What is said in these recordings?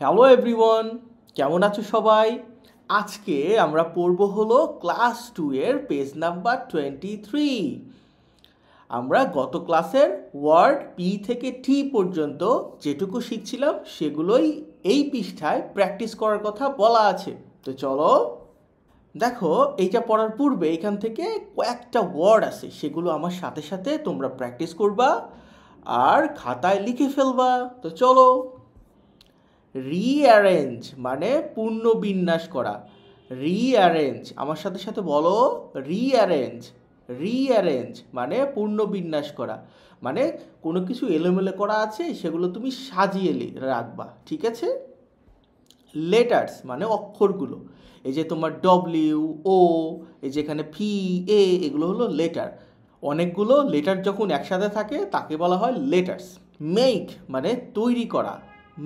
Hello everyone, কেমন আছো সবাই? আজকে আমরা পড়ব হলো ক্লাস 2 এর পেজ নাম্বার 23। আমরা গত ক্লাসের ওয়ার্ড পি থেকে টি পর্যন্ত যেটুকু শিখছিলাম সেগুলোই এই পৃষ্ঠায় প্র্যাকটিস করার কথা বলা আছে। তো চলো দেখো, এইটা পড়ার পূর্বে এখান থেকে কয়েকটা ওয়ার্ড আছে, সেগুলো আমার সাথে সাথে তোমরা প্র্যাকটিস করবা আর খাতায় লিখে ফেলবা। তো চলো। রিঅ্যারেঞ্জ মানে পুনর্বিন্যাস করা। রিঅ্যারেঞ্জ, আমার সাথে সাথে বলো। রিঅ্যারেঞ্জ। রিঅ্যারেঞ্জ মানে পুনর্বিন্যাস করা, মানে কোনো কিছু এলোমেলো করা আছে সেগুলো তুমি সাজিয়ে রাখবা, ঠিক আছে? লেটার্স মানে অক্ষরগুলো, এই যে তোমার ডব্লিউ ও, এই যে এখানে ভি এ, এগুলো হলো লেটার। অনেকগুলো লেটার যখন একসাথে থাকে তাকে বলা হয় লেটার্স। মেক মানে তৈরি করা।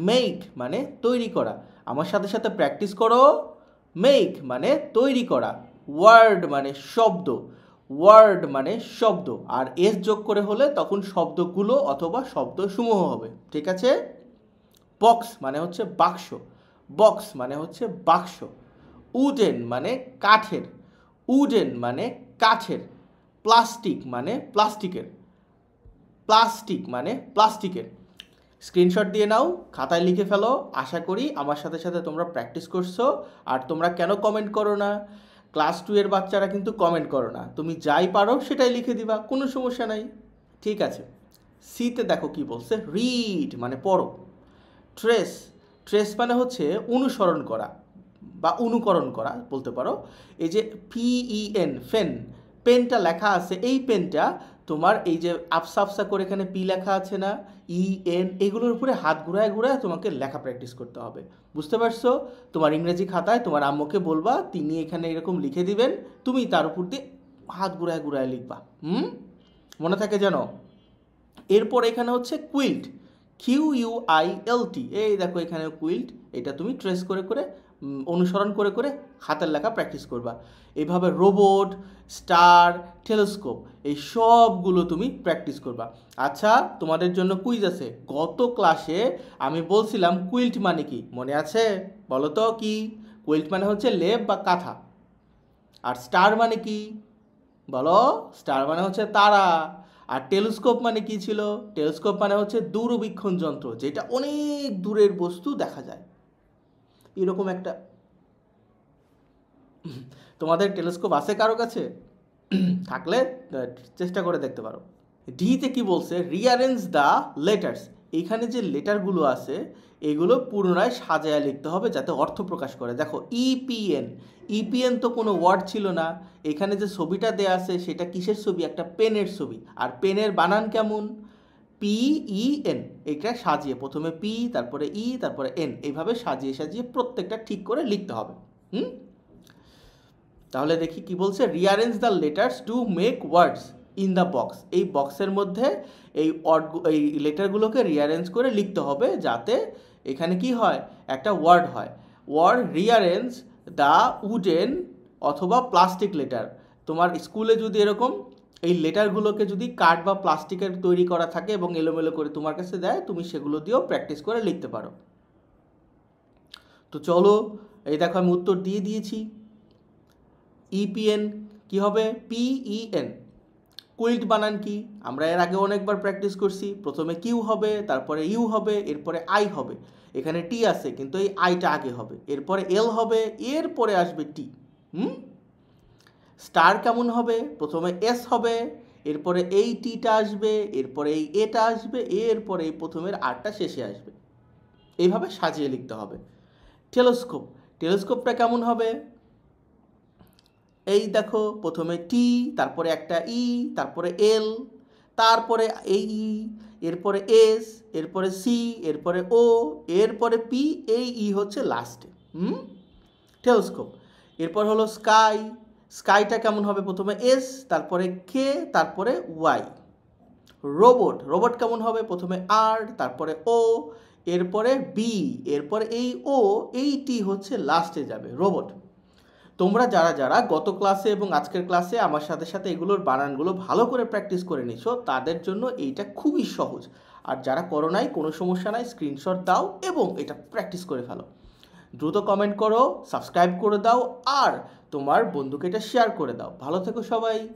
মেক মানে তৈরি করা, আমার সাথে সাথে প্র্যাকটিস করো। মেক মানে তৈরি করা। ওয়ার্ড মানে শব্দ। ওয়ার্ড মানে শব্দ, আর এস যোগ করে হলে তখন শব্দগুলো অথবা শব্দসমূহ হবে, ঠিক আছে? বক্স মানে হচ্ছে বাক্স। বক্স মানে হচ্ছে বাক্স। উডেন মানে কাঠের। উডেন মানে কাঠের। প্লাস্টিক মানে প্লাস্টিকের। প্লাস্টিক মানে প্লাস্টিকের। স্ক্রিনশট দিয়ে নাও, খাতায় লিখে ফেলো। আশা করি আমার সাথে সাথে তোমরা প্র্যাকটিস করছো। আর তোমরা কেন কমেন্ট করো না? ক্লাস 2 এর বাচ্চারা কিন্তু কমেন্ট করো না, তুমি যাই পারো সেটাই লিখে দিবা, কোনো সমস্যা নাই। ঠিক আছে, সিতে দেখো কি বলছে। রিড মানে পড়ো। ট্রেস, ট্রেস মানে হচ্ছে অনুসরণ করা বা অনুকরণ করা বলতে পারো। এই যে পিইএন, ফেন, পেনটা লেখা আছে, এই পেনটা তোমার এই যে আফসা আফসা করে এখানে পি লেখা আছে না, ই এন, এগুলোর উপরে হাত ঘুরায় ঘুরায় তোমাকে লেখা প্র্যাকটিস করতে হবে, বুঝতে পারছো? তোমার ইংরেজি খাতায় তোমার আম্মুকে বলবা, তিনি এখানে এরকম লিখে দিবেন, তুমি তার উপর দিয়ে হাত ঘুরায় ঘুরায় লিখবা। মনে থাকে যেন। এরপর এখানে হচ্ছে কুইল্ট, QUILT, এই দেখো এখানে কুইল্ট, এটা তুমি ট্রেস করে করে অনুসরণ করে করে হাতের লেখা প্র্যাকটিস করবা। এইভাবে রোবট, স্টার, টেলিস্কোপ, এই সবগুলো তুমি প্র্যাকটিস করবা। আচ্ছা, তোমাদের জন্য কুইজ আছে। গত ক্লাসে আমি বলছিলাম কুইল্ট মানে কি, মনে আছে? বলো তো কি? কুইল্ট মানে হচ্ছে লেপ বা কাঁথা। আর স্টার মানে কি? বলো। স্টার মানে হচ্ছে তারা। আর টেলিস্কোপ মানে কি ছিল? টেলিস্কোপ মানে হচ্ছে দূরবীক্ষণ যন্ত্র, যেটা অনেক দূরের বস্তু দেখা যায়। এরকম একটা, তোমাদের টেলিস্কোপ আছে কারো কাছে? থাকলে চেষ্টা করে দেখতে পারো। ডিতে কি বলছে? Rearrange the letters. এখানে যে লেটারগুলো আছে এগুলো পুনরায় সাজায় লিখতে হবে যাতে অর্থ প্রকাশ করে। দেখো ইপিএন, ইপিএন তো কোনো ওয়ার্ড ছিল না। এখানে যে ছবিটা দেয়া আছে সেটা কিসের ছবি? একটা পেনের ছবি। আর পেনের বানান কেমন? PEN। এটা সাজিয়ে প্রথমে পি, তারপরে ই, তারপরে এন, এইভাবে সাজিয়ে সাজিয়ে প্রত্যেকটা ঠিক করে লিখতে হবে। হুম, তাহলে দেখি কি বলছে। Rearrange the letters to make words in the box. এই বক্সের মধ্যে এই এই লেটারগুলোকে রিঅ্যারেঞ্জ করে লিখতে হবে যাতে এখানে কি হয়, একটা ওয়ার্ড হয়। ওয়ার্ড রিঅ্যারেঞ্জ দ্য উডেন অথবা প্লাস্টিক লেটার। তোমার স্কুলে যদি এরকম এই লেটারগুলোকে যদি কাঠ বা প্লাস্টিকের তৈরি করা থাকে এবং এলোমেলো করে তোমার কাছে দেয়, তুমি সেগুলো দিয়েও প্র্যাকটিস করে লিখতে পারো। তো চলো, এই দেখো আমি উত্তর দিয়ে দিয়েছি। ইপিএন কি হবে? PEN। কুইল্ট বানান কি? আমরা এর আগে অনেকবার প্র্যাকটিস করছি। প্রথমে কিউ হবে, তারপরে ইউ হবে, এরপরে আই হবে। এখানে টি আছে কিন্তু এই আইটা আগে হবে, এরপরে এল হবে, এরপরে আসবে টি। হুম, স্টার কেমন হবে? প্রথমে এস হবে, এরপরে এই টিটা আসবে, এরপরে এই এটা আসবে, এরপরে এই প্রথমের আরটা শেষে আসবে। এইভাবে সাজিয়ে লিখতে হবে। টেলিস্কোপ, টেলিস্কোপটা কেমন হবে? এই দেখো প্রথমে টি, তারপরে একটা ই, তারপরে এল, তারপরে এই ই, এরপরে এস, এরপরে সি, এরপরে ও, এরপরে পি, এই ই হচ্ছে লাস্টে। টেলিস্কোপ। এরপর হলো স্কাই, স্কাইটা কেমন হবে? প্রথমে এস, তারপরে কে, তারপরে ওয়াই। রোবট, রোবট কেমন হবে? প্রথমে আর, তারপরে ও, এরপরে বি, এরপরে এই ও, এই টি হচ্ছে লাস্টে যাবে রোবট। তোমরা যারা যারা গত ক্লাসে এবং আজকের ক্লাসে আমার সাথে সাথে এগুলোর বানানগুলো ভালো করে প্র্যাকটিস করে নিছো, তাদের জন্য এইটা খুবই সহজ। আর যারা করো নাই, কোনো সমস্যা নাই, স্ক্রিনশট দাও এবং এটা প্র্যাকটিস করে ফেলো। দ্রুত কমেন্ট করো, সাবস্ক্রাইব করে দাও আর তোমার বন্ধুকে এটা শেয়ার করে দাও। ভালো থেকো সবাই।